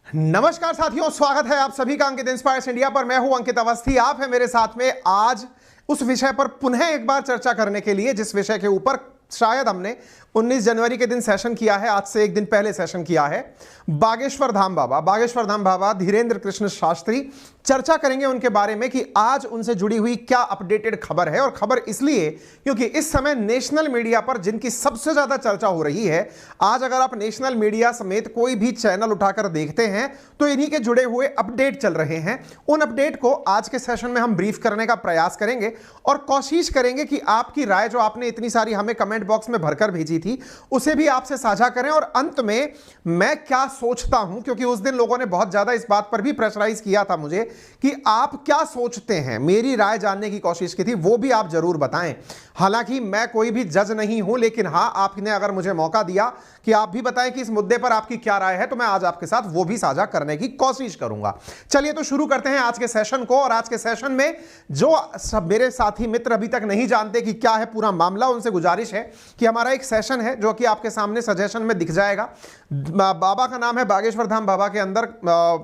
नमस्कार साथियों, स्वागत है आप सभी का अंकित इंस्पायर्स इंडिया पर। मैं हूं अंकित अवस्थी। आप है मेरे साथ में आज उस विषय पर पुनः एक बार चर्चा करने के लिए जिस विषय के ऊपर शायद हमने 19 जनवरी के दिन सेशन किया है, आज से एक दिन पहले सेशन किया है। बागेश्वर धाम बाबा धीरेन्द्र कृष्ण शास्त्री। चर्चा करेंगे उनके बारे में कि आज उनसे जुड़ी हुई क्या अपडेटेड खबर है। और खबर इसलिए क्योंकि इस समय नेशनल मीडिया पर जिनकी सबसे ज्यादा चर्चा हो रही है, आज अगर आप नेशनल मीडिया समेत कोई भी चैनल उठाकर देखते हैं तो इन्हीं के जुड़े हुए अपडेट चल रहे हैं। उन अपडेट को आज के सेशन में हम ब्रीफ करने का प्रयास करेंगे और कोशिश करेंगे कि आपकी राय जो आपने इतनी सारी हमें कमेंट बॉक्स में भरकर भेजी थी उसे भी आपसे साझा करें। और अंत में मैं क्या सोचता हूं, क्योंकि उस दिन लोगों ने बहुत ज्यादा इस बात पर भी प्रेशराइज किया था मुझे कि आप क्या सोचते हैं, मेरी राय जानने की कोशिश की थी, वो भी आप जरूर बताएं। हालांकि मैं कोई भी जज नहीं हूं, लेकिन हां, आपने अगर मुझे मौका दिया कि आप भी बताएं कि इस मुद्दे पर आपकी क्या राय है, तो मैं आज आपके साथ वो भी साझा करने की कोशिश करूंगा। चलिए तो शुरू करते हैं आज के सेशन को। और आज के सेशन में जो सब मेरे साथी मित्र अभी तक नहीं जानते कि क्या है पूरा मामला, उनसे गुजारिश है कि हमारा एक सेशन है जो कि आपके सामने सजेशन में दिख जाएगा। बाबा का नाम है बागेश्वर धाम बाबा के अंदर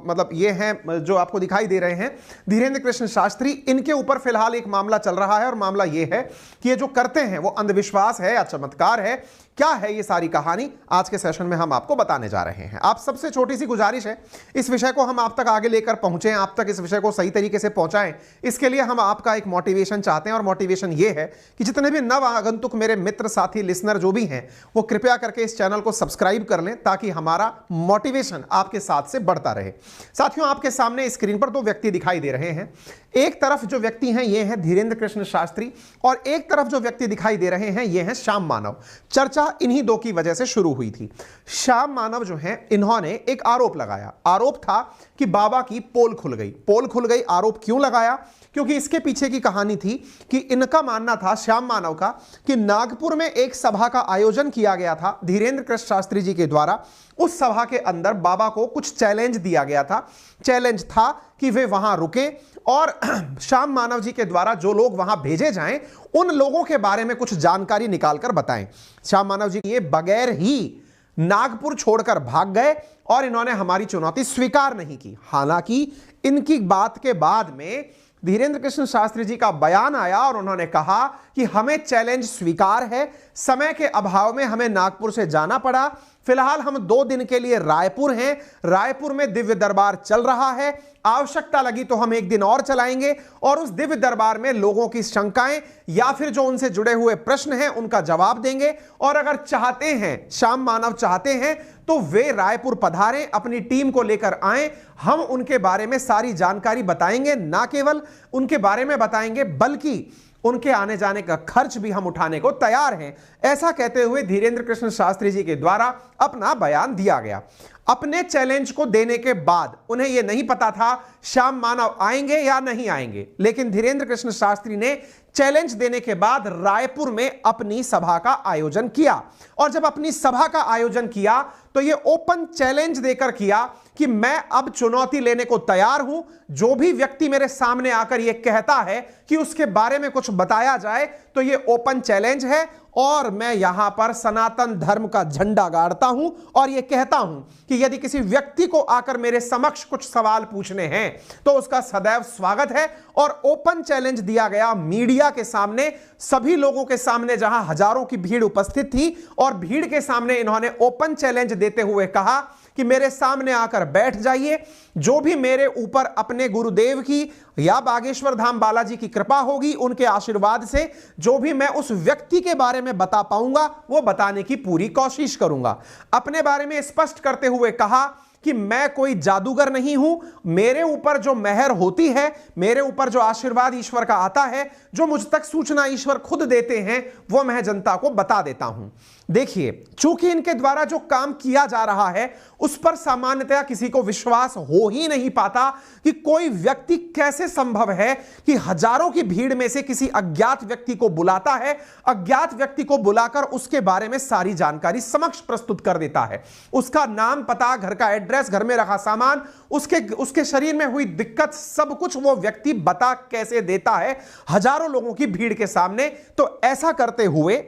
मतलब ये हैं जो आपको दिखाई दे रहे हैं धीरेन्द्र कृष्ण शास्त्री। इनके ऊपर फिलहाल एक मामला चल रहा है और मामला ये है कि ये जो करते हैं वो अंधविश्वास है या चमत्कार है, क्या है ये सारी कहानी आज के सेशन में हम आपको बताने जा रहे हैं। आप सबसे छोटी सी गुजारिश है, इस विषय को हम आप तक आगे लेकर पहुंचे, आप तक इस विषय को सही तरीके से पहुंचाएं। इसके लिए हम आपका एक मोटिवेशन चाहते हैं और मोटिवेशन ये है कि जितने भी नव आगंतुक मेरे मित्र साथी लिसनर जो भी हैं वो कृपया करके इस चैनल को सब्सक्राइब कर लें ताकि हमारा मोटिवेशन आपके साथ से बढ़ता रहे। साथियों, आपके सामने स्क्रीन पर दो व्यक्ति दिखाई दे रहे हैं। एक तरफ जो व्यक्ति हैं ये हैं धीरेन्द्र कृष्ण शास्त्री और एक तरफ जो व्यक्ति दिखाई दे रहे हैं ये हैं श्याम मानव। चर्चा इन्हीं दो की वजह से शुरू हुई थी। श्याम मानव जो हैं इन्होंने एक आरोप लगाया। आरोप था कि बाबा की पोल खुल गई। आरोप क्यों लगाया? क्योंकि इसके पीछे की कहानी थी कि इनका मानना था, श्याम मानव का, कि नागपुर में एक सभा का आयोजन किया गया था धीरेन्द्र कृष्ण शास्त्री जी के द्वारा। उस सभा के अंदर बाबा को कुछ चैलेंज दिया गया था। चैलेंज था कि वे वहां रुके और श्याम मानव जी के द्वारा जो लोग वहां भेजे जाएं उन लोगों के बारे में कुछ जानकारी निकालकर बताएं। श्याम मानव जी ये बगैर ही नागपुर छोड़कर भाग गए और इन्होंने हमारी चुनौती स्वीकार नहीं की। हालांकि इनकी बात के बाद में धीरेन्द्र कृष्ण शास्त्री जी का बयान आया और उन्होंने कहा कि हमें चैलेंज स्वीकार है, समय के अभाव में हमें नागपुर से जाना पड़ा। फिलहाल हम 2 दिन के लिए रायपुर हैं। रायपुर में दिव्य दरबार चल रहा है, आवश्यकता लगी तो हम 1 दिन और चलाएंगे और उस दिव्य दरबार में लोगों की शंकाएं या फिर जो उनसे जुड़े हुए प्रश्न हैं उनका जवाब देंगे। और अगर चाहते हैं, श्याम मानव चाहते हैं, तो वे रायपुर पधारें, अपनी टीम को लेकर आएं। हम उनके बारे में सारी जानकारी बताएंगे, ना केवल उनके बारे में बताएंगे बल्कि उनके आने जाने का खर्च भी हम उठाने को तैयार हैं। ऐसा कहते हुए धीरेन्द्र कृष्ण शास्त्री जी के द्वारा अपना बयान दिया गया। अपने चैलेंज को देने के बाद उन्हें यह नहीं पता था श्याम मानव आएंगे या नहीं आएंगे, लेकिन धीरेन्द्र कृष्ण शास्त्री ने चैलेंज देने के बाद रायपुर में अपनी सभा का आयोजन किया। और जब अपनी सभा का आयोजन किया तो यह ओपन चैलेंज देकर किया कि मैं अब चुनौती लेने को तैयार हूं। जो भी व्यक्ति मेरे सामने आकर यह कहता है कि उसके बारे में कुछ बताया जाए तो यह ओपन चैलेंज है और मैं यहां पर सनातन धर्म का झंडा गाड़ता हूं और यह कहता हूं कि यदि किसी व्यक्ति को आकर मेरे समक्ष कुछ सवाल पूछने हैं तो उसका सदैव स्वागत है। और ओपन चैलेंज दिया गया मीडिया के सामने, सभी लोगों के सामने, जहां हजारों की भीड़ उपस्थित थी। और भीड़ के सामने इन्होंने ओपन चैलेंज देते हुए कहा कि मेरे सामने आकर बैठ जाइए। जो भी मेरे ऊपर अपने गुरुदेव की या बागेश्वर धाम बालाजी की कृपा होगी, उनके आशीर्वाद से जो भी मैं उस व्यक्ति के बारे में बता पाऊंगा वो बताने की पूरी कोशिश करूंगा। अपने बारे में स्पष्ट करते हुए कहा कि मैं कोई जादूगर नहीं हूं। मेरे ऊपर जो मेहर होती है, मेरे ऊपर जो आशीर्वाद ईश्वर का आता है, जो मुझ तक सूचना ईश्वर खुद देते हैं, वो मैं जनता को बता देता हूं। देखिए, चूंकि इनके द्वारा जो काम किया जा रहा है उस पर सामान्यतया किसी को विश्वास हो ही नहीं पाता कि कोई व्यक्ति कैसे संभव है कि हजारों की भीड़ में से किसी अज्ञात व्यक्ति को बुलाता है, अज्ञात व्यक्ति को बुलाकर उसके बारे में सारी जानकारी समक्ष प्रस्तुत कर देता है। उसका नाम, पता, घर का एड्रेस, घर में रखा सामान, उसके शरीर में हुई दिक्कत, सब कुछ वो व्यक्ति बता कैसे देता है हजारों लोगों की भीड़ के सामने। तो ऐसा करते हुए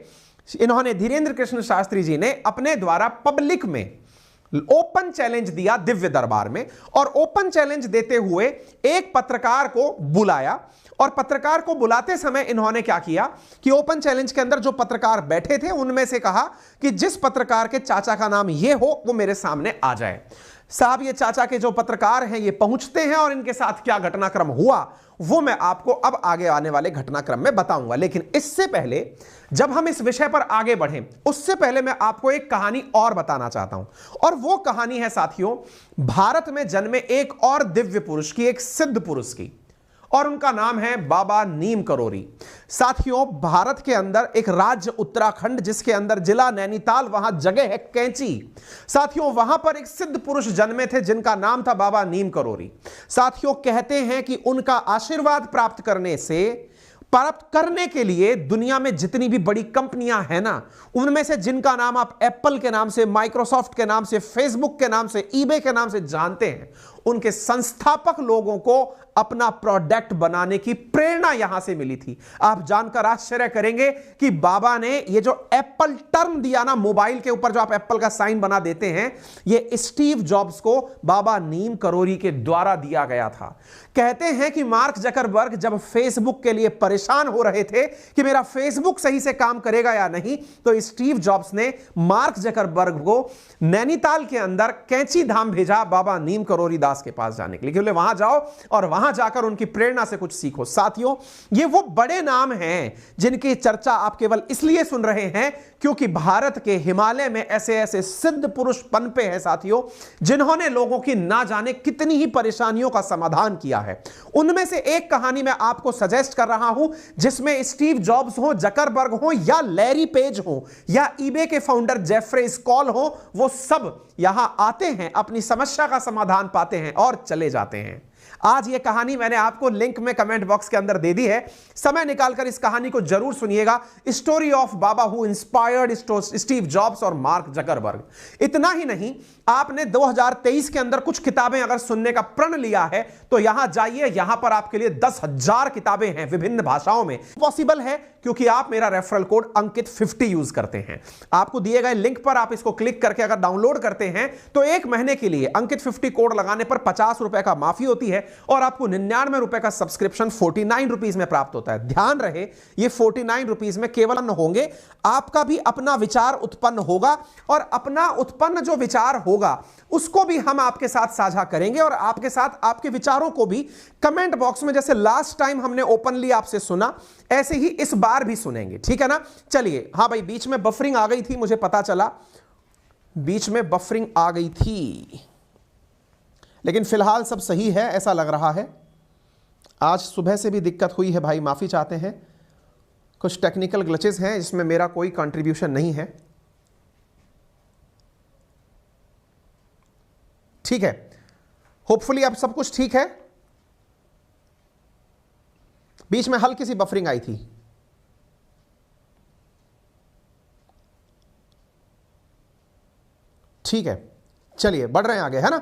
इन्होंने, धीरेन्द्र कृष्ण शास्त्री जी ने अपने द्वारा पब्लिक में ओपन चैलेंज दिया दिव्य दरबार में, और ओपन चैलेंज देते हुए एक पत्रकार को बुलाया, और पत्रकार को बुलाते समय इन्होंने क्या किया कि ओपन चैलेंज के अंदर जो पत्रकार बैठे थे उनमें से कहा कि जिस पत्रकार के चाचा का नाम ये हो वो मेरे सामने आ जाए। साहब, ये चाचा के जो पत्रकार हैं ये पहुंचते हैं, और इनके साथ क्या घटनाक्रम हुआ वो मैं आपको अब आगे आने वाले घटनाक्रम में बताऊंगा। लेकिन इससे पहले, जब हम इस विषय पर आगे बढ़ें, उससे पहले मैं आपको एक कहानी और बताना चाहता हूं, और वो कहानी है साथियों भारत में जन्मे एक और दिव्य पुरुष की, एक सिद्ध पुरुष की, और उनका नाम है बाबा नीम करोरी। साथियों, भारत के अंदर एक राज्य उत्तराखंड, जिसके अंदर जिला नैनीताल, वहां जगह है कैंची। साथियों, वहां पर एक सिद्ध पुरुष जन्मे थे जिनका नाम था बाबा नीम करोरी। साथियों, कहते हैं कि उनका आशीर्वाद प्राप्त करने के लिए दुनिया में जितनी भी बड़ी कंपनियां हैं ना, उनमें से जिनका नाम आप एप्पल के नाम से, माइक्रोसॉफ्ट के नाम से, फेसबुक के नाम से, ईबे के नाम से जानते हैं, उनके संस्थापक लोगों को अपना प्रोडक्ट बनाने की प्रेरणा यहां से मिली थी। आप जानकर आश्चर्य करेंगे कि बाबा ने ये जो एप्पल टर्म दिया ना, मोबाइल के ऊपर जो आप एप्पल का साइन बना देते हैं, ये स्टीव जॉब्स को बाबा नीम करोरी के द्वारा दिया गया था। कहते हैं कि मार्क जकरबर्ग जब फेसबुक के लिए परेशान हो रहे थे कि मेरा फेसबुक सही से काम करेगा या नहीं, तो स्टीव जॉब्स ने मार्क जकरबर्ग को नैनीताल के अंदर कैंची धाम भेजा बाबा नीम करोरी दास के पास जाने के लिए, बोले वहां जाओ और वहां जाकर उनकी प्रेरणा से कुछ सीखो। साथियों, ये वो बड़े नाम हैं जिनकी चर्चा आप केवल इसलिए सुन रहे हैं क्योंकि भारत के हिमालय में ऐसे ऐसे सिद्ध पुरुष पनपे हैं साथियों, जिन्होंने लोगों की ना जाने कितनी ही परेशानियों का समाधान किया है। उनमें से एक कहानी मैं आपको सजेस्ट कर रहा हूं, जिसमें स्टीव जॉब्स हो, जकरबर्ग हो, या लैरी पेज हो, या ईबे के फाउंडर जेफरे स्कॉल हो, वो सब यहां आते हैं, अपनी समस्या का समाधान पाते हैं और चले जाते हैं। आज ये कहानी मैंने आपको लिंक में कमेंट बॉक्स के अंदर दे दी है, समय निकालकर इस कहानी को जरूर सुनिएगा। Story of Baba who inspired Steve jobs और मार्क जकरबर्ग। इतना ही नहीं, आपने 2023 के अंदर कुछ किताबें अगर सुनने का प्रण लिया है तो यहां जाइए, यहां पर आपके लिए 10,000 किताबें हैं विभिन्न भाषाओं में। पॉसिबल है क्योंकि आप मेरा रेफरल कोड अंकित 50 यूज करते हैं। आपको दिए गए लिंक पर आप इसको क्लिक करके अगर डाउनलोड करते हैं तो एक महीने के लिए अंकित 50 कोड लगाने पर 50 रुपए का माफी होती है, और आपको 99 रुपए का सब्सक्रिप्शन 49 रुपीज में प्राप्त होता है। ध्यान रहे, ये 49 रुपीज में केवल होंगे, आपका भी अपना विचार उत्पन्न होगा, और अपना उत्पन्न जो विचार होगा उसको भी हम आपके साथ साझा करेंगे, और आपके साथ आपके विचारों को भी कमेंट बॉक्स में, जैसे लास्ट टाइम हमने ओपनली आपसे सुना, ऐसे ही इस बार भी सुनेंगे। ठीक है ना? चलिए, हां भाई, बीच में बफरिंग आ गई थी, मुझे पता चला बीच में बफरिंग आ गई थी, लेकिन फिलहाल सब सही है ऐसा लग रहा है। आज सुबह से भी दिक्कत हुई है भाई, माफी चाहते हैं, कुछ टेक्निकल ग्लिचेस हैं जिसमें मेरा कोई कंट्रीब्यूशन नहीं है। ठीक है, होपफुली अब सब कुछ ठीक है। बीच में हल्की सी बफरिंग आई थी। ठीक है, चलिए बढ़ रहे हैं आगे, है ना?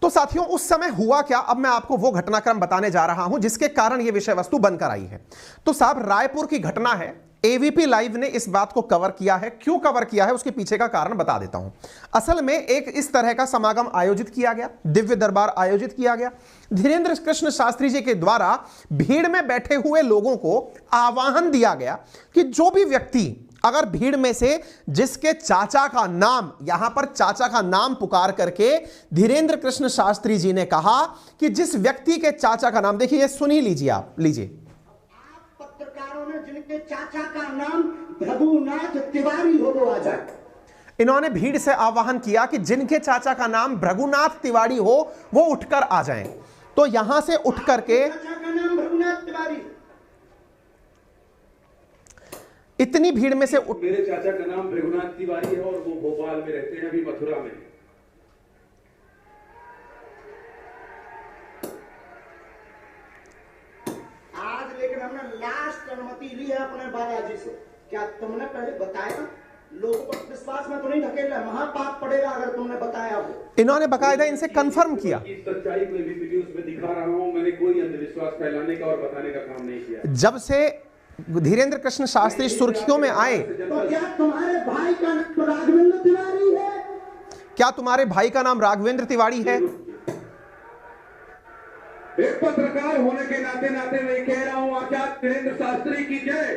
तो साथियों, उस समय हुआ क्या, अब मैं आपको वो घटनाक्रम बताने जा रहा हूं जिसके कारण यह विषय वस्तु बनकर आई है। तो साहब, रायपुर की घटना है, एवीपी लाइव ने इस बात को कवर किया है। क्यों कवर किया है उसके पीछे का कारण बता देता हूं। असल में एक इस तरह का समागम आयोजित किया गया, दिव्य दरबार आयोजित किया गया। धीरेन्द्र कृष्ण शास्त्री जी के द्वारा भीड़ में बैठे हुए लोगों को आह्वान दिया गया कि जो भी व्यक्ति अगर भीड़ में से जिसके चाचा का नाम, यहां पर चाचा का नाम पुकार करके धीरेन्द्र कृष्ण शास्त्री जी ने कहा कि जिस व्यक्ति के चाचा का नाम, देखिए ये सुन ही लीजिए, आप लीजिए। पत्रकारों ने जिनके चाचा का नाम भृगुनाथ तिवारी हो वो आ जाए। इन्होंने भीड़ से आह्वान किया कि जिनके चाचा का नाम भृगुनाथ तिवारी हो वो उठकर आ जाएं। तो यहां से उठ करके चाचा का नाम भृगुनाथ तिवारी, इतनी भीड़ में से मेरे चाचा का नाम भृगुनाथ तिवारी है और वो भोपाल में रहते हैं, अभी मथुरा में। आज लेकिन हमने लास्ट अनुमति ली है अपने बालाजी से। क्या तुमने पहले बताया? लोगों को विश्वास में तो नहीं ढकेला, महापाप पड़ेगा अगर तुमने बताया हो। इन्होंने बकायदा इनसे कंफर्म किया। इस सच्चाई को भी वीडियोस में दिखा रहा हूं, मैंने कोई अंधविश्वास फैलाने का और बताने का काम नहीं किया। जब से धीरेन्द्र कृष्ण शास्त्री सुर्खियों में आए, तो क्या तुम्हारे भाई का नाम राघवेंद्र तिवारी है? क्या तुम्हारे भाई का नाम राघवेंद्र तिवारी है? एक पत्रकार होने के नाते मैं कह रहा हूं आचार्य धीरेन्द्र शास्त्री की जय,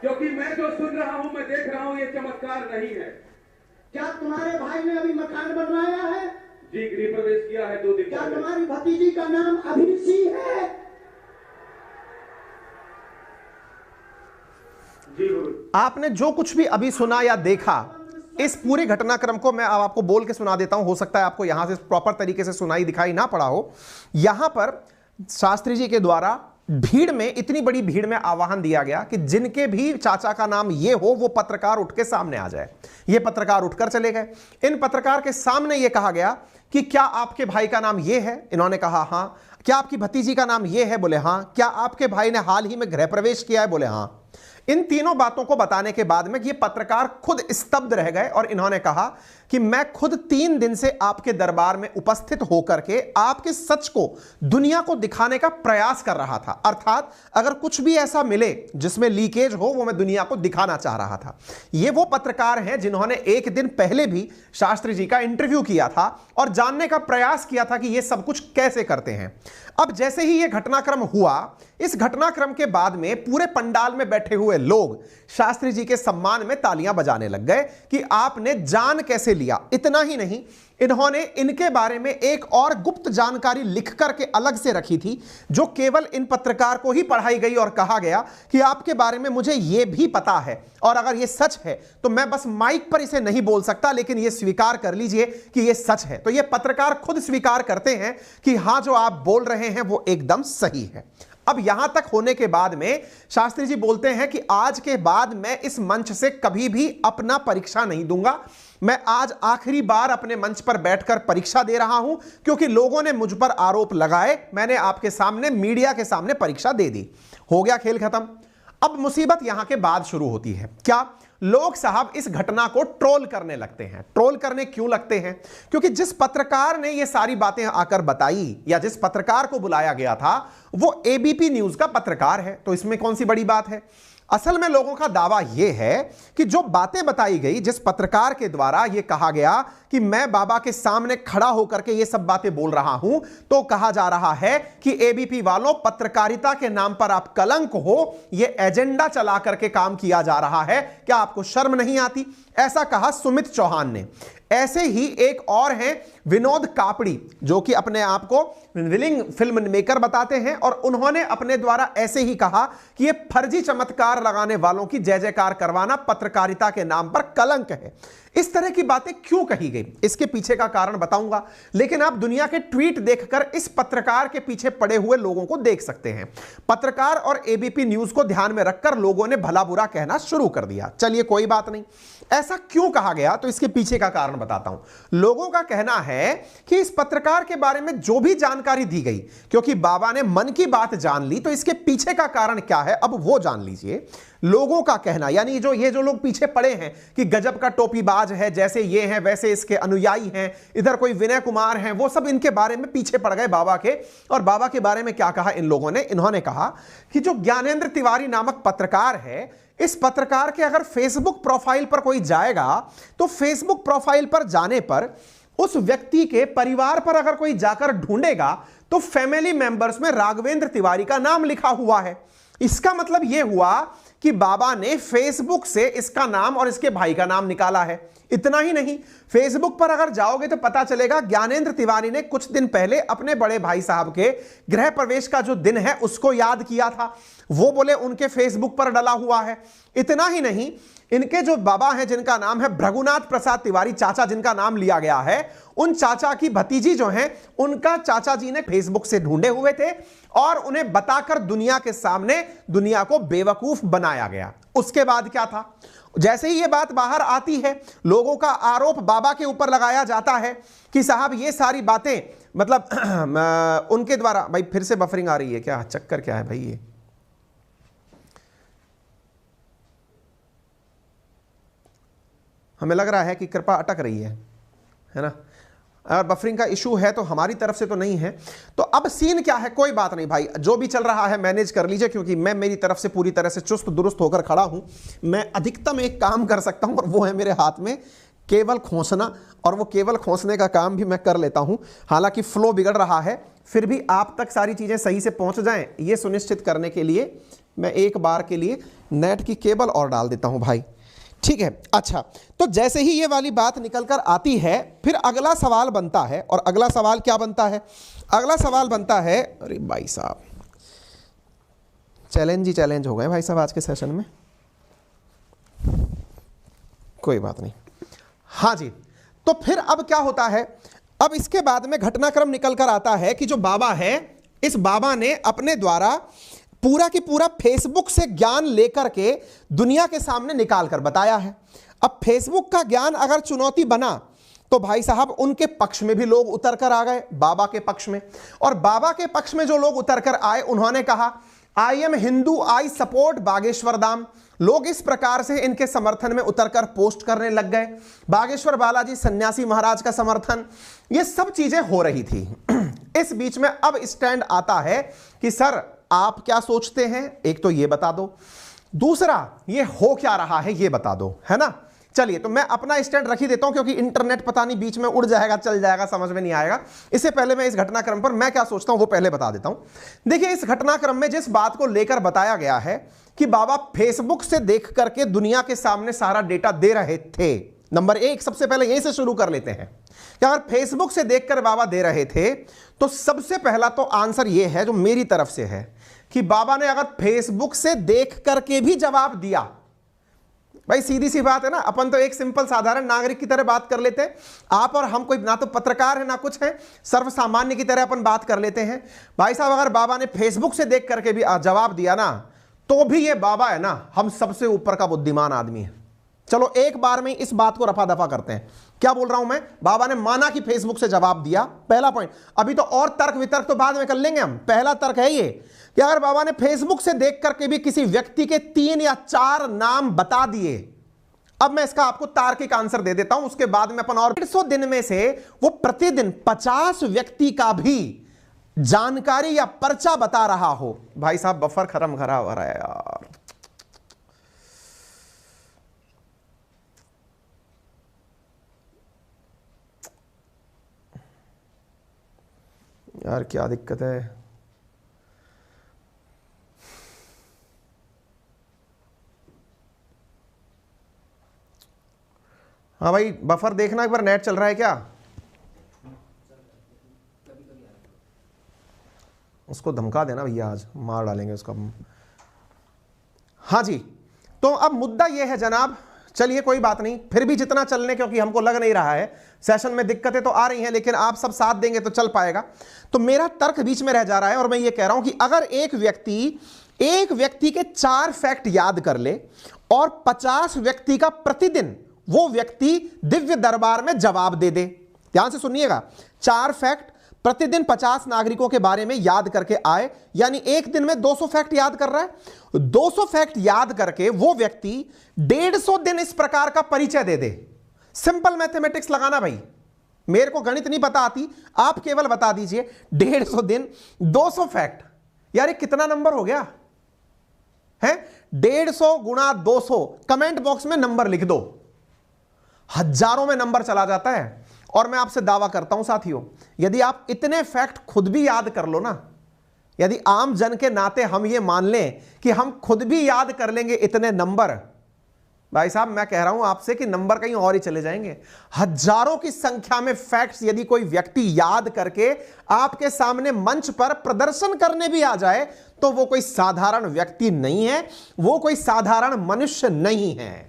क्योंकि मैं जो सुन रहा हूं, मैं देख रहा हूं, ये चमत्कार नहीं है। क्या तुम्हारे भाई ने अभी मकान बनवाया है? जी, गृह प्रवेश किया है 2 दिन क्या पहले। तुम्हारी भतीजी का नाम अभिषी है? जी गुरु। आपने जो कुछ भी अभी सुना या देखा, इस पूरे घटनाक्रम को मैं अब आपको बोल के सुना देता हूं। हो सकता है आपको यहां से प्रॉपर तरीके से सुनाई दिखाई ना पड़ा हो। यहां पर शास्त्री जी के द्वारा भीड़ में, इतनी बड़ी भीड़ में आह्वान दिया गया कि जिनके भी चाचा का नाम ये हो वो पत्रकार उठ के सामने आ जाए। ये पत्रकार उठकर चले गए। इन पत्रकार के सामने ये कहा गया कि क्या आपके भाई का नाम ये है? इन्होंने कहा हां। क्या आपकी भतीजी का नाम ये है? बोले हां। क्या आपके भाई ने हाल ही में गृह प्रवेश किया है? बोले हां। इन तीनों बातों को बताने के बाद में ये पत्रकार खुद स्तब्ध रह गए और इन्होंने कहा कि मैं खुद 3 दिन से आपके दरबार में उपस्थित होकर के आपके सच को दुनिया को दिखाने का प्रयास कर रहा था। अर्थात अगर कुछ भी ऐसा मिले जिसमें लीकेज हो, वो मैं दुनिया को दिखाना चाह रहा था। ये वो पत्रकार हैं जिन्होंने 1 दिन पहले भी शास्त्री जी का इंटरव्यू किया था और जानने का प्रयास किया था कि ये सब कुछ कैसे करते हैं। अब जैसे ही ये घटनाक्रम हुआ, इस घटनाक्रम के बाद में पूरे पंडाल में बैठे हुए लोग शास्त्री जी के सम्मान में तालियां बजाने लग गए कि आपने जान कैसे लिया। इतना ही नहीं, इन्होंने इनके बारे में एक और गुप्त जानकारी लिख करके अलग से रखी थी, जो केवल इन पत्रकार को ही पढ़ाई गई और कहा गया कि आपके बारे में मुझे यह भी पता है और अगर यह सच है तो मैं बस माइक पर इसे नहीं बोल सकता, लेकिन यह स्वीकार कर लीजिए कि यह सच है। तो यह पत्रकार खुद स्वीकार करते हैं कि हां, जो आप बोल रहे हैं वो एकदम सही है। अब यहां तक होने के बाद में शास्त्री जी बोलते हैं कि आज के बाद मैं इस मंच से कभी भी अपना परीक्षा नहीं दूंगा। मैं आज आखिरी बार अपने मंच पर बैठकर परीक्षा दे रहा हूं, क्योंकि लोगों ने मुझ पर आरोप लगाए। मैंने आपके सामने, मीडिया के सामने परीक्षा दे दी। हो गया खेल खत्म। अब मुसीबत यहां के बाद शुरू होती है। क्या? लोग साहब इस घटना को ट्रोल करने लगते हैं। ट्रोल करने क्यों लगते हैं? क्योंकि जिस पत्रकार ने ये सारी बातें आकर बताई या जिस पत्रकार को बुलाया गया था वो एबीपी न्यूज का पत्रकार है। तो इसमें कौन सी बड़ी बात है? असल में लोगों का दावा यह है कि जो बातें बताई गई, जिस पत्रकार के द्वारा यह कहा गया कि मैं बाबा के सामने खड़ा होकर के ये सब बातें बोल रहा हूं, तो कहा जा रहा है कि एबीपी वालों, पत्रकारिता के नाम पर आप कलंक हो, यह एजेंडा चला करके काम किया जा रहा है। क्या आपको शर्म नहीं आती? ऐसा कहा सुमित चौहान ने। ऐसे ही एक और हैं विनोद कापड़ी, जो कि अपने आप को विलिंग फिल्म मेकर बताते हैं, और उन्होंने अपने द्वारा ऐसे ही कहा कि यह फर्जी चमत्कार लगाने वालों की जय जयकार करवाना पत्रकारिता के नाम पर कलंक है। इस तरह की बातें क्यों कही गई, इसके पीछे का कारण बताऊंगा, लेकिन आप दुनिया के ट्वीट देखकर इस पत्रकार के पीछे पड़े हुए लोगों को देख सकते हैं। पत्रकार और एबीपी न्यूज को ध्यान में रखकर लोगों ने भला बुरा कहना शुरू कर दिया। चलिए कोई बात नहीं, ऐसा क्यों कहा गया, तो इसके पीछे का कारण बताता हूं। लोगों का कहना है कि इस पत्रकार के बारे में जो भी जानकारी दी गई, क्योंकि बाबा ने मन की बात जान ली, तो इसके पीछे का कारण क्या है अब वो जान लीजिए। लोगों का कहना, यानी ये जो लोग पीछे पड़े हैं कि गजब का टोपीबाज है, जैसे ये हैं वैसे इसके अनुयायी हैं, इधर कोई विनय कुमार हैं, वो सब इनके बारे में पीछे पड़ गए बाबा के। और बाबा के बारे में क्या कहा इन लोगों ने? इन्होंने कहा कि जो ज्ञानेंद्र तिवारी नामक पत्रकार है, इस पत्रकार के अगर फेसबुक प्रोफाइल पर कोई जाएगा तो फेसबुक प्रोफाइल पर जाने पर उस व्यक्ति के परिवार पर अगर कोई जाकर ढूंढेगा तो फैमिली मेंबर्स में राघवेंद्र तिवारी का नाम लिखा हुआ है। इसका मतलब यह हुआ कि बाबा ने फेसबुक से इसका नाम और इसके भाई का नाम निकाला है। इतना ही नहीं, फेसबुक पर अगर जाओगे तो पता चलेगा ज्ञानेंद्र तिवारी ने कुछ दिन पहले अपने बड़े भाई साहब के गृह प्रवेश का जो दिन है उसको याद किया था, वो बोले उनके फेसबुक पर डला हुआ है। इतना ही नहीं, इनके जो बाबा हैं जिनका नाम है भृगुनाथ प्रसाद तिवारी, चाचा जिनका नाम लिया गया है, उन चाचा की भतीजी जो हैं उनका चाचा जी ने फेसबुक से ढूंढे हुए थे और उन्हें बताकर दुनिया के सामने दुनिया को बेवकूफ बनाया गया। उसके बाद क्या था? जैसे ही ये बात बाहर आती है, लोगों का आरोप बाबा के ऊपर लगाया जाता है कि साहब ये सारी बातें मतलब उनके द्वारा। भाई फिर से बफरिंग आ रही है क्या? चक्कर क्या है भाई? ये हमें लग रहा है कि कृपा अटक रही है ना? अगर बफरिंग का इशू है तो हमारी तरफ से तो नहीं है। तो अब सीन क्या है? कोई बात नहीं भाई, जो भी चल रहा है मैनेज कर लीजिए, क्योंकि मैं मेरी तरफ से पूरी तरह से चुस्त दुरुस्त होकर खड़ा हूं। मैं अधिकतम एक काम कर सकता हूं और वो है मेरे हाथ में केवल खोसना, और वो केवल खोसने का काम भी मैं कर लेता हूं, हालांकि फ्लो बिगड़ रहा है, फिर भी आप तक सारी चीजें सही से पहुंच जाएं ये सुनिश्चित करने के लिए मैं एक बार के लिए नेट की केबल और डाल देता हूं भाई, ठीक है। अच्छा, तो जैसे ही ये वाली बात निकल कर आती है, फिर अगला सवाल बनता है, और अगला सवाल क्या बनता है? अगला सवाल बनता है, अरे भाई साहब चैलेंज ही चैलेंज हो गए भाई साहब आज के सेशन में, कोई बात नहीं। हाँ जी, तो फिर अब क्या होता है? अब इसके बाद में घटनाक्रम निकल कर आता है कि जो बाबा है, इस बाबा ने अपने द्वारा पूरा की पूरा फेसबुक से ज्ञान लेकर के दुनिया के सामने निकाल कर बताया है। अब फेसबुक का ज्ञान अगर चुनौती बना तो भाई साहब उनके पक्ष में भी लोग उतर कर आ गए, बाबा के पक्ष में। और बाबा के पक्ष में जो लोग उतर कर आए, उन्होंने कहा I am Hindu, I support Bageshwar Dham. लोग इस प्रकार से इनके समर्थन में उतरकर पोस्ट करने लग गए। बागेश्वर बालाजी सन्यासी महाराज का समर्थन, ये सब चीजें हो रही थी। इस बीच में अब स्टैंड आता है कि सर आप क्या सोचते हैं, एक तो ये बता दो, दूसरा ये हो क्या रहा है ये बता दो, है ना। चलिए, तो मैं अपना स्टैंड रख ही देता हूं, क्योंकि इंटरनेट पता नहीं बीच में उड़ जाएगा, चल जाएगा, समझ में नहीं आएगा। इससे पहले मैं इस घटनाक्रम पर मैं क्या सोचता हूं वो पहले बता देता हूं। देखिए, इस घटनाक्रम में जिस बात को लेकर बताया गया है कि बाबा फेसबुक से देख करके दुनिया के सामने सारा डेटा दे रहे थे, नंबर एक, सबसे पहले यहीं से शुरू कर लेते हैं कि अगर फेसबुक से देखकर बाबा दे रहे थे, तो सबसे पहला तो आंसर यह है जो मेरी तरफ से है कि बाबा ने अगर फेसबुक से देख करके भी जवाब दिया, भाई सीधी सी बात है ना, अपन तो एक सिंपल साधारण नागरिक की तरह बात कर लेते हैं, आप और हम कोई ना तो पत्रकार है ना कुछ है, सर्वसामान्य की तरह अपन बात कर लेते हैं। भाई साहब, अगर बाबा ने फेसबुक से देख करके भी जवाब दिया ना, तो भी ये बाबा है ना, हम सबसे ऊपर का बुद्धिमान आदमी है। चलो एक बार में इस बात को रफा दफा करते हैं। क्या बोल रहा हूं मैं? बाबा ने माना कि फेसबुक से जवाब दिया, पहला पॉइंट। अभी तो और तर्क वितर्क तो बाद में कर लेंगे हम। पहला तर्क है ये कि अगर बाबा ने फेसबुक से देख करके भी किसी व्यक्ति के 3 या 4 नाम बता दिए, अब मैं इसका आपको तार्किक आंसर दे देता हूं, उसके बाद में अपन और 150 दिन में से वो प्रतिदिन 50 व्यक्ति का भी जानकारी या पर्चा बता रहा हो। भाई साहब बफर खत्म खरा हो रहा है यार, यार क्या दिक्कत है। हाँ भाई, बफर देखना एक बार, नेट चल रहा है क्या? उसको धमका देना भैया, आज मार डालेंगे उसका। हाँ जी, तो अब मुद्दा यह है जनाब, चलिए कोई बात नहीं, फिर भी जितना चलने, क्योंकि हमको लग नहीं रहा है, सेशन में दिक्कतें तो आ रही हैं, लेकिन आप सब साथ देंगे तो चल पाएगा। तो मेरा तर्क बीच में रह जा रहा है, और मैं ये कह रहा हूं कि अगर एक व्यक्ति के 4 फैक्ट याद कर ले और 50 व्यक्ति का प्रतिदिन वो व्यक्ति दिव्य दरबार में जवाब दे दे, ध्यान से सुनिएगा, 4 फैक्ट प्रतिदिन 50 नागरिकों के बारे में याद करके आए, यानी एक दिन में 200 फैक्ट याद कर रहा है। 200 फैक्ट याद करके वो व्यक्ति 150 दिन इस प्रकार का परिचय दे दे। सिंपल मैथमेटिक्स लगाना भाई, मेरे को गणित नहीं पता आती, आप केवल बता दीजिए 150 दिन 200 फैक्ट, यार ये कितना नंबर हो गया है? 150 गुणा 200, कमेंट बॉक्स में नंबर लिख दो, हजारों में नंबर चला जाता है। और मैं आपसे दावा करता हूं साथियों, यदि आप इतने फैक्ट खुद भी याद कर लो ना, यदि आम जन के नाते हम ये मान लें कि हम खुद भी याद कर लेंगे इतने नंबर, भाई साहब मैं कह रहा हूं आपसे कि नंबर कहीं और ही चले जाएंगे। हजारों की संख्या में फैक्ट्स यदि कोई व्यक्ति याद करके आपके सामने मंच पर प्रदर्शन करने भी आ जाए, तो वो कोई साधारण व्यक्ति नहीं है, वो कोई साधारण मनुष्य नहीं है।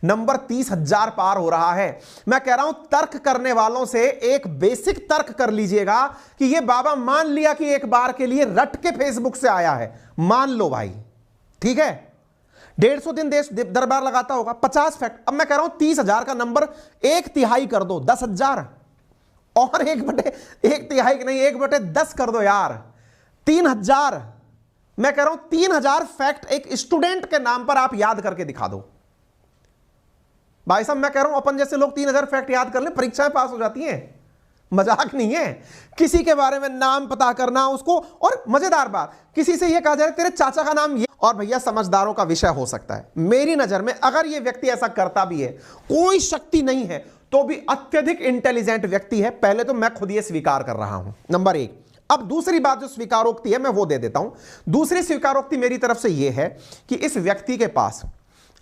नंबर 30,000 पार हो रहा है। मैं कह रहा हूं तर्क करने वालों से एक बेसिक तर्क कर लीजिएगा कि ये बाबा मान लिया कि एक बार के लिए रट के फेसबुक से आया है, मान लो भाई, ठीक है, 150 दिन देश दरबार लगाता होगा, 50 फैक्ट। अब मैं कह रहा हूं 30,000 का नंबर 1/3 कर दो, 10,000, और 1/1/3 नहीं, 1/10 कर दो यार, 3,000। मैं कह रहा हूं 3,000 फैक्ट एक स्टूडेंट के नाम पर आप याद करके दिखा दो। भाई साहब मैं कह रहा हूं अपन जैसे लोग 3,000 फैक्ट याद कर ले, परीक्षाएं पास हो जाती हैं, मजाक नहीं है। किसी के बारे में नाम पता करना उसको, और मजेदार बात, किसी से यह कहा जाए तेरे चाचा का नाम ये, और भैया समझदारों का विषय हो सकता है। मेरी नजर में अगर यह व्यक्ति ऐसा करता भी है, कोई शक्ति नहीं है, तो भी अत्यधिक इंटेलिजेंट व्यक्ति है। पहले तो मैं खुद ये स्वीकार कर रहा हूं, नंबर एक। अब दूसरी बात जो स्वीकारोक्ति है मैं वो दे देता हूं। दूसरी स्वीकारोक्ति मेरी तरफ से यह है कि इस व्यक्ति के पास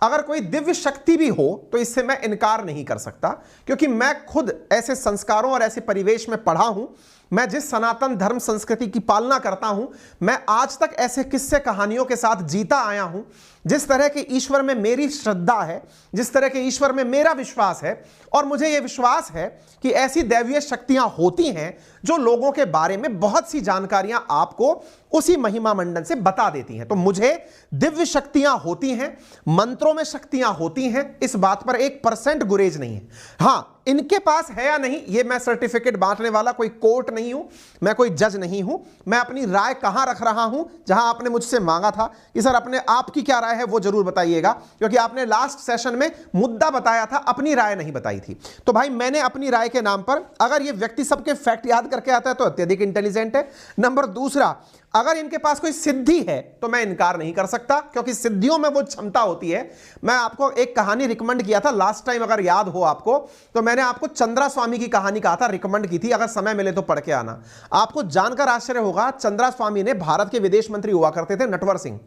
अगर कोई दिव्य शक्ति भी हो तो इससे मैं इनकार नहीं कर सकता, क्योंकि मैं खुद ऐसे संस्कारों और ऐसे परिवेश में पढ़ा हूं। मैं जिस सनातन धर्म संस्कृति की पालना करता हूं, मैं आज तक ऐसे किस्से कहानियों के साथ जीता आया हूं। जिस तरह के ईश्वर में मेरी श्रद्धा है, जिस तरह के ईश्वर में मेरा विश्वास है, और मुझे यह विश्वास है कि ऐसी दैवीय शक्तियां होती हैं जो लोगों के बारे में बहुत सी जानकारियां आपको उसी महिमा मंडन से बता देती हैं। तो मुझे दिव्य शक्तियां होती हैं, मंत्रों में शक्तियां होती हैं, इस बात पर 1% गुरेज नहीं है। हां, इनके पास है या नहीं, यह मैं सर्टिफिकेट बांटने वाला कोई कोर्ट नहीं हूं, मैं कोई जज नहीं हूं। मैं अपनी राय कहां रख रहा हूं, जहां आपने मुझसे मांगा था कि सर अपने आपकी क्या राय है वो जरूर बताइएगा, क्योंकि आपने लास्ट सेशन में मुद्दा बताया था, अपनी राय नहीं बताई थी। तो भाई मैंने अपनी राय के नाम पर, अगर ये व्यक्ति सबके फैक्ट याद करके आता है तो अत्यधिक इंटेलिजेंट है। नंबर दूसरा, अगर इनके पास कोई सिद्धि है तो मैं इनकार नहीं कर सकता, क्योंकि सिद्धियों में वो क्षमता होती है। मैं आपको एक कहानी रिकमेंड किया था लास्ट टाइम, अगर याद हो आपको, तो मैंने आपको चंद्रा स्वामी की कहानी कहा था, रिकमेंड की थी, अगर समय मिले तो पढ़ के आना। आपको जानकर आश्चर्य होगा, चंद्रा स्वामी ने भारत के विदेश मंत्री हुआ करते थे नटवर सिंह।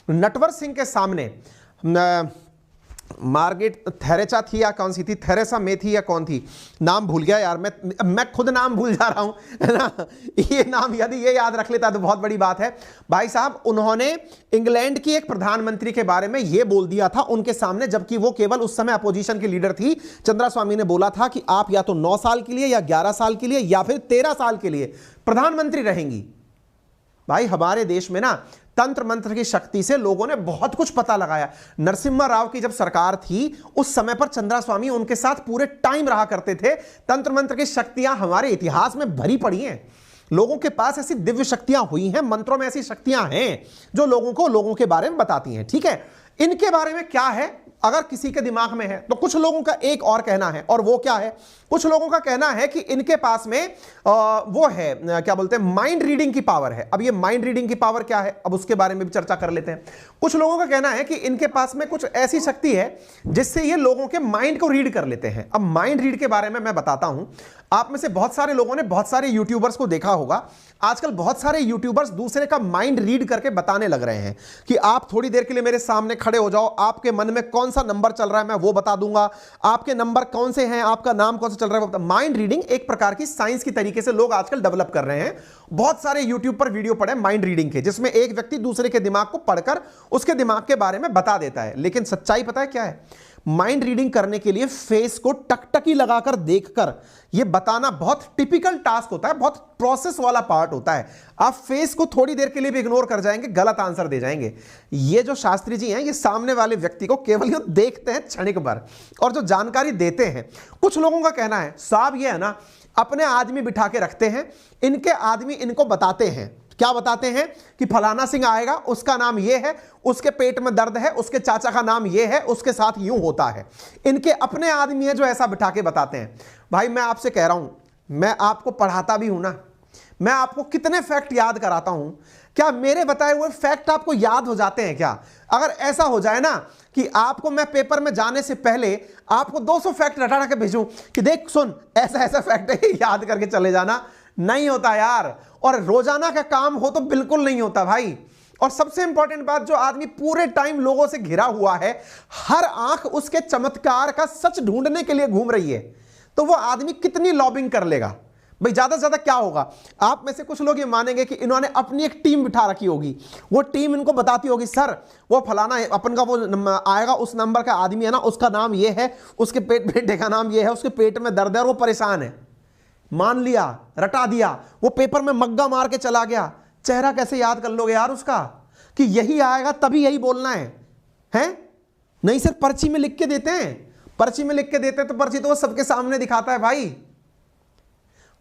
नटवर सिंह के सामने मार्गरेट थेरेसा थी या कौन सी थी, थेरेसा मे थी या कौन थी, नाम भूल गया यार, मैं खुद नाम भूल जा रहा हूं, है ना। ये नाम यदि ये याद रख लेता तो बहुत बड़ी बात है। भाई साहब, उन्होंने इंग्लैंड की एक प्रधानमंत्री के बारे में ये बोल दिया था उनके सामने, जबकि वो केवल उस समय अपोजिशन की लीडर थी। चंद्रा स्वामी ने बोला था कि आप या तो 9 साल के लिए या 11 साल के लिए या फिर 13 साल के लिए प्रधानमंत्री रहेंगी। भाई हमारे देश में ना तंत्र मंत्र की शक्ति से लोगों ने बहुत कुछ पता लगाया। नरसिम्हा राव की जब सरकार थी उस समय पर चंद्रा स्वामी उनके साथ पूरे टाइम रहा करते थे। तंत्र मंत्र की शक्तियां हमारे इतिहास में भरी पड़ी हैं। लोगों के पास ऐसी दिव्य शक्तियां हुई हैं, मंत्रों में ऐसी शक्तियां हैं जो लोगों के बारे में बताती हैं। ठीक है, इनके बारे में क्या है अगर किसी के दिमाग में है, तो कुछ लोगों का एक और कहना है, और वो क्या है, कुछ लोगों का कहना है कि इनके पास में वो है, क्या बोलते हैं, माइंड रीडिंग की पावर है। अब ये माइंड रीडिंग की पावर क्या है, अब उसके बारे में भी चर्चा कर लेते हैं। कुछ लोगों का कहना है कि इनके पास में कुछ ऐसी शक्ति है जिससे ये लोगों के माइंड को रीड कर लेते हैं। अब माइंड रीड के बारे में मैं बताता हूं। आप में से बहुत सारे लोगों ने बहुत सारे यूट्यूबर्स को देखा होगा। आजकल बहुत सारे यूट्यूबर्स दूसरे का माइंड रीड करके बताने लग रहे हैं कि आप थोड़ी देर के लिए मेरे सामने खड़े हो जाओ, आपके मन में कौन सा नंबर चल रहा है मैं वो बता दूंगा, आपके नंबर कौन से हैं, आपका नाम कौन सा चल रहा है। माइंड रीडिंग एक प्रकार की साइंस की तरीके से लोग आजकल डेवलप कर रहे हैं। बहुत सारे यूट्यूब पर वीडियो पड़े माइंड रीडिंग के, जिसमें एक व्यक्ति दूसरे के दिमाग को पढ़कर उसके दिमाग के बारे में बता देता है। लेकिन सच्चाई पता है क्या है, माइंड रीडिंग करने के लिए फेस को टकटकी लगाकर देखकर यह बताना बहुत टिपिकल टास्क होता है, बहुत प्रोसेस वाला पार्ट होता है। आप फेस को थोड़ी देर के लिए भी इग्नोर कर जाएंगे, गलत आंसर दे जाएंगे। ये जो शास्त्री जी हैं, ये सामने वाले व्यक्ति को केवल ये देखते हैं क्षणिक भर, और जो जानकारी देते हैं। कुछ लोगों का कहना है साहब ये है ना, अपने आदमी बिठा के रखते हैं, इनके आदमी इनको बताते हैं। क्या बताते हैं कि फलाना सिंह आएगा, उसका नाम ये है, उसके पेट में दर्द है, उसके चाचा का नाम ये है, उसके साथ यूं होता है। इनके अपने आदमी है जो ऐसा बिठा के बताते हैं। भाई मैं आपसे कह रहा हूं, मैं आपको पढ़ाता भी हूं ना, मैं आपको कितने फैक्ट याद कराता हूं, क्या मेरे बताए हुए फैक्ट आपको याद हो जाते हैं क्या? अगर ऐसा हो जाए ना कि आपको मैं पेपर में जाने से पहले आपको 200 फैक्ट रटा के भेजूं कि देख सुन ऐसा ऐसा फैक्ट है, याद करके चले जाना, नहीं होता यार। और रोजाना का काम हो तो बिल्कुल नहीं होता भाई। और सबसे इंपॉर्टेंट बात, जो आदमी पूरे टाइम लोगों से घिरा हुआ है, हर आंख उसके चमत्कार का सच ढूंढने के लिए घूम रही है, तो वो आदमी कितनी लॉबिंग कर लेगा भाई? ज्यादा से ज्यादा क्या होगा? आप में से कुछ लोग ये मानेंगे कि इन्होंने अपनी एक टीम बिठा रखी होगी, वो टीम इनको बताती होगी सर वो फलाना अपन का वो आएगा, उस नंबर का आदमी है ना, उसका नाम ये है, उसके बेटे का नाम ये है, उसके पेट में दर्द है और वो परेशान है। मान लिया, रटा दिया, वो पेपर में मग्गा मार के चला गया। चेहरा कैसे याद कर लोगे यार उसका कि यही आएगा तभी यही बोलना है? नहीं सर, पर्ची में लिख के देते हैं, पर्ची में लिख के देते हैं तो पर्ची तो वो सबके सामने दिखाता है भाई।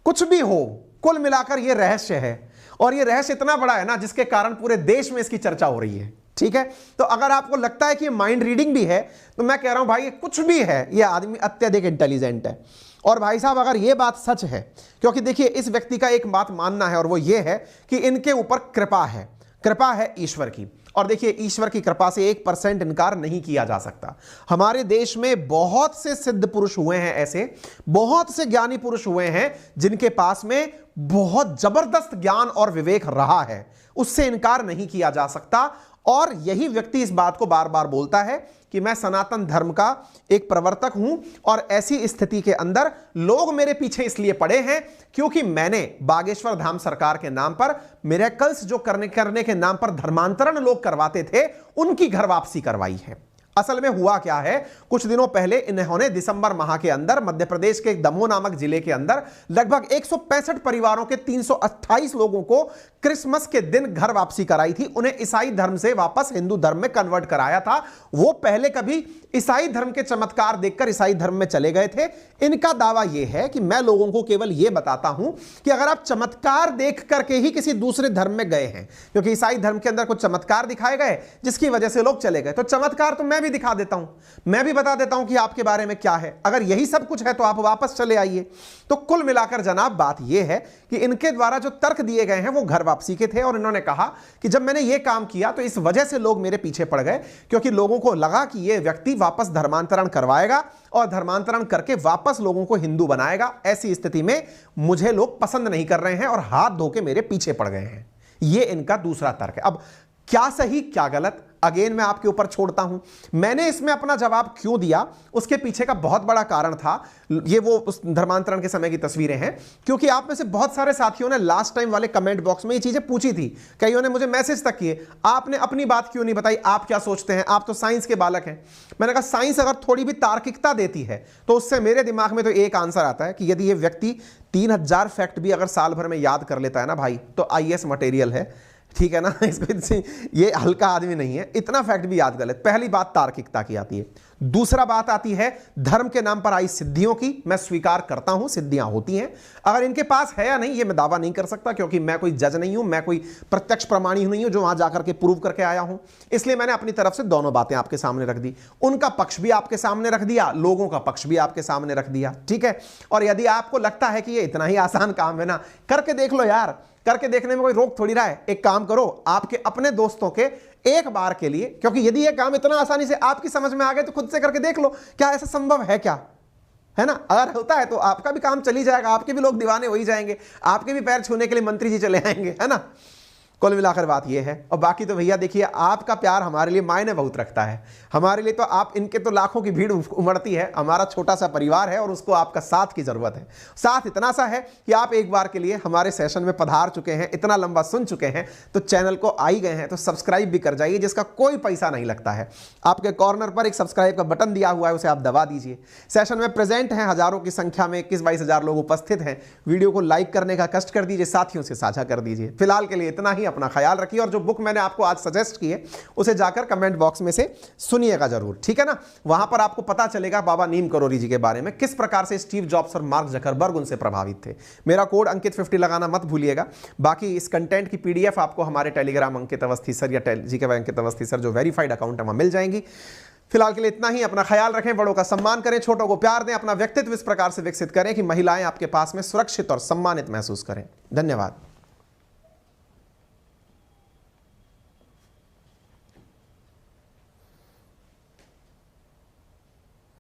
कुछ भी हो, कुल मिलाकर ये रहस्य है, और ये रहस्य इतना बड़ा है ना जिसके कारण पूरे देश में इसकी चर्चा हो रही है। ठीक है, तो अगर आपको लगता है कि ये माइंड रीडिंग भी है तो मैं कह रहा हूं भाई ये कुछ भी है, ये आदमी अत्यधिक इंटेलिजेंट है। और भाई साहब अगर ये बात सच है, क्योंकि देखिए इस व्यक्ति का एक बात मानना है और वो ये है कि इनके ऊपर कृपा है, कृपा है ईश्वर की। और देखिए ईश्वर की कृपा से 1% इनकार नहीं किया जा सकता। हमारे देश में बहुत से सिद्ध पुरुष हुए हैं, ऐसे बहुत से ज्ञानी पुरुष हुए हैं जिनके पास में बहुत जबरदस्त ज्ञान और विवेक रहा है, उससे इनकार नहीं किया जा सकता। और यही व्यक्ति इस बात को बार बार बोलता है कि मैं सनातन धर्म का एक प्रवर्तक हूं और ऐसी स्थिति के अंदर लोग मेरे पीछे इसलिए पड़े हैं क्योंकि मैंने बागेश्वर धाम सरकार के नाम पर मिरेकल्स जो करने के नाम पर धर्मांतरण लोग करवाते थे उनकी घर वापसी करवाई है। असल में हुआ क्या है, कुछ दिनों पहले इन्होंने दिसंबर माह के अंदर मध्य प्रदेश के दमोह नामक जिले के अंदर लगभग 165 परिवारों के 328 लोगों को क्रिसमस के दिन घर वापसी कराई थी। उन्हें ईसाई धर्म से वापस हिंदू धर्म में कन्वर्ट कराया था। वो पहले कभी ईसाई धर्म के चमत्कार देखकर ईसाई धर्म में चले गए थे। इनका दावा यह है कि मैं लोगों को केवल यह बताता हूं कि अगर आप चमत्कार देख करके ही किसी दूसरे धर्म में गए हैं, क्योंकि ईसाई धर्म के अंदर कुछ चमत्कार दिखाए गए जिसकी वजह से लोग चले गए, तो चमत्कार तो मैं भी दिखा देता हूं, मैं भी बता देता हूं कि आपके बारे में क्या है। अगर यही सब कुछ है तो आप वापस चले आइए। तो कुल मिलाकर जनाब बात यह है कि इनके द्वारा जो तर्क दिए गए हैं वो घर वापसी के थे। और इन्होंने कहा कि जब मैंने ये काम किया तो इस वजह से लोग मेरे पीछे पड़ गए, क्योंकि लोगों को लगा कि ये व्यक्ति वापस धर्मांतरण करवाएगा और धर्मांतरण करके वापस लोगों को हिंदू बनाएगा। ऐसी स्थिति में मुझे लोग पसंद नहीं कर रहे हैं और हाथ धो के मेरे पीछे पड़ गए हैं। ये इनका दूसरा तर्क है। अब क्या सही क्या गलत अगेन मैं आपके ऊपर छोड़ता हूं। मैंने इसमें अपना जवाब क्यों दिया, उसके पीछे का बहुत बड़ा कारण था, ये वो उस धर्मांतरण के समय की तस्वीरें हैं, क्योंकि आप में से बहुत सारे साथियों ने लास्ट टाइम वाले कमेंट बॉक्स में ये चीजें पूछी थी, कईयों ने मुझे मैसेज तक किए, आपने अपनी बात क्यों नहीं बताई, आप क्या सोचते हैं, आप तो साइंस के बालक हैं। मैंने कहा साइंस अगर थोड़ी भी तार्किकता देती है तो उससे मेरे दिमाग में तो एक आंसर आता है कि यदि ये व्यक्ति 3000 फैक्ट भी अगर साल भर में याद कर लेता है ना भाई, तो IAS मटेरियल है, ठीक है ना। इसको ये हल्का आदमी नहीं है, इतना फैक्ट भी याद कर ले। पहली बात तार्किकता की आती है। दूसरा बात आती है धर्म के नाम पर आई सिद्धियों की। मैं स्वीकार करता हूं सिद्धियां होती हैं, अगर इनके पास है या नहीं ये मैं दावा नहीं कर सकता, क्योंकि मैं कोई जज नहीं हूं, मैं कोई प्रत्यक्ष प्रमाणी नहीं हूं जो वहां जाकर के प्रूव करके आया हूं। इसलिए मैंने अपनी तरफ से दोनों बातें आपके सामने रख दी, उनका पक्ष भी आपके सामने रख दिया, लोगों का पक्ष भी आपके सामने रख दिया, ठीक है। और यदि आपको लगता है कि ये इतना ही आसान काम है ना, करके देख लो यार, करके देखने में कोई रोक थोड़ी रहा है। एक काम करो, आपके अपने दोस्तों के एक बार के लिए, क्योंकि यदि यह काम इतना आसानी से आपकी समझ में आ गए तो खुद से करके देख लो, क्या ऐसा संभव है क्या, है ना। अगर होता है तो आपका भी काम चली जाएगा, आपके भी लोग दीवाने हो ही जाएंगे, आपके भी पैर छूने के लिए मंत्री जी चले आएंगे, है ना। कुल मिलाकर बात यह है। और बाकी तो भैया देखिए आपका प्यार हमारे लिए मायने बहुत रखता है, हमारे लिए तो आप, इनके तो लाखों की भीड़ उमड़ती है, हमारा छोटा सा परिवार है और उसको आपका साथ की जरूरत है। साथ इतना सा है कि आप एक बार के लिए हमारे सेशन में पधार चुके हैं, इतना लंबा सुन चुके हैं, तो चैनल को आ ही गए हैं तो सब्सक्राइब भी कर जाइए, जिसका कोई पैसा नहीं लगता है। आपके कॉर्नर पर एक सब्सक्राइब का बटन दिया हुआ है, उसे आप दबा दीजिए। सेशन में प्रेजेंट हैं हजारों की संख्या में, 21-22 हजार लोग उपस्थित हैं। वीडियो को लाइक करने का कष्ट कर दीजिए, साथियों से साझा कर दीजिए। फिलहाल के लिए इतना ही, अपना ख्याल रखिए और जो बुक मैंने आपको आज सजेस्ट की है उसे जाकर कमेंट बॉक्स में से सुनिएगा जरूर, ठीक है ना। वहां पर आपको पता चलेगा बाबा नीम करोली जी के बारे में, किस प्रकार से स्टीव जॉब्स और मार्क जकरबर्ग उनसे प्रभावित थे। मेरा कोड अंकित50 लगाना मत भूलिएगा। बाकी इस कंटेंट की PDF आपको हमारे टेलीग्राम अंकित अवस्थी सर या GK अंकित अवस्थी सर जो वेरीफाइड अकाउंट है वहां मिल जाएंगी। फिलहाल के लिए इतना ही। अपना ख्याल रखें, बड़ों का सम्मान करें, छोटों को प्यार दें, अपना व्यक्तित्व इस प्रकार से विकसित करें कि महिलाएं आपके पास में सुरक्षित और सम्मानित महसूस करें। धन्यवाद।